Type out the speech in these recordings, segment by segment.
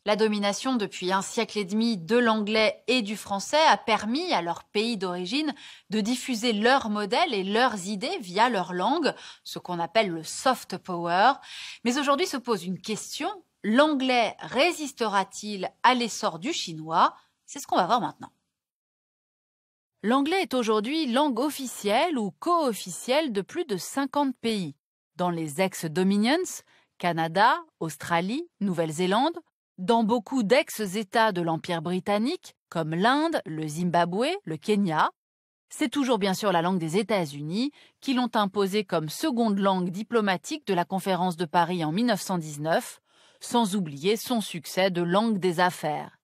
La domination depuis un siècle et demi de l'anglais et du français a permis à leur pays d'origine de diffuser leurs modèles et leurs idées via leur langue, ce qu'on appelle le soft power. Mais aujourd'hui se pose une question, l'anglais résistera-t-il à l'essor du chinois? C'est ce qu'on va voir maintenant. L'anglais est aujourd'hui langue officielle ou co-officielle de plus de 50 pays. Dans les ex-dominions, Canada, Australie, Nouvelle-Zélande, dans beaucoup d'ex-États de l'Empire britannique, comme l'Inde, le Zimbabwe, le Kenya. C'est toujours bien sûr la langue des États-Unis, qui l'ont imposée comme seconde langue diplomatique de la conférence de Paris en 1919, sans oublier son succès de langue des affaires.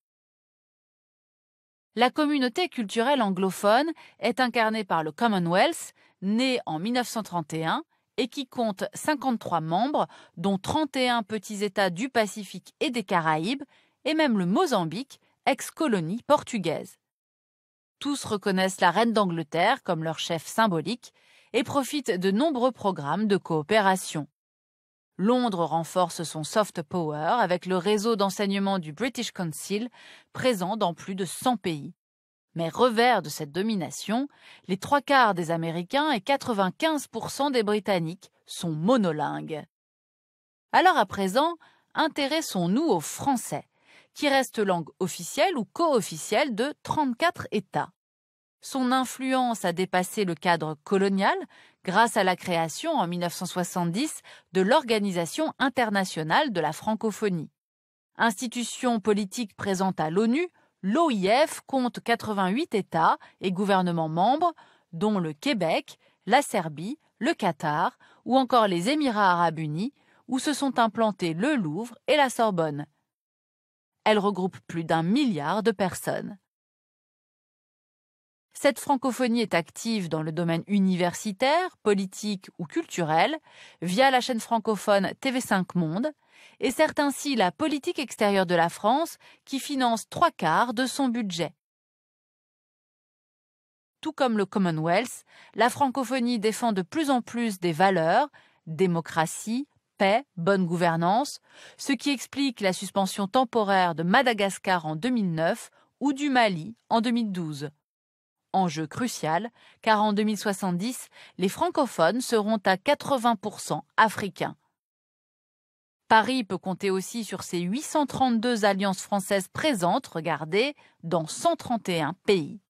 La communauté culturelle anglophone est incarnée par le Commonwealth, né en 1931, et qui compte 53 membres, dont 31 petits États du Pacifique et des Caraïbes, et même le Mozambique, ex-colonie portugaise. Tous reconnaissent la reine d'Angleterre comme leur chef symbolique et profitent de nombreux programmes de coopération. Londres renforce son soft power avec le réseau d'enseignement du British Council, présent dans plus de 100 pays. Mais revers de cette domination, les 3/4 des Américains et 95% des Britanniques sont monolingues. Alors à présent, intéressons-nous au français, qui reste langue officielle ou co-officielle de 34 États. Son influence a dépassé le cadre colonial grâce à la création en 1970 de l'Organisation internationale de la francophonie. Institution politique présente à l'ONU, l'OIF compte 88 États et gouvernements membres, dont le Québec, la Serbie, le Qatar ou encore les Émirats arabes unis, où se sont implantés le Louvre et la Sorbonne. Elle regroupe plus d'1 milliard de personnes. Cette francophonie est active dans le domaine universitaire, politique ou culturel, via la chaîne francophone TV5 Monde, et sert ainsi la politique extérieure de la France qui finance 3/4 de son budget. Tout comme le Commonwealth, la francophonie défend de plus en plus des valeurs, démocratie, paix, bonne gouvernance, ce qui explique la suspension temporaire de Madagascar en 2009 ou du Mali en 2012. Enjeu crucial, car en 2070, les francophones seront à 80% africains. Paris peut compter aussi sur ses 832 alliances françaises présentes, regardez, dans 131 pays.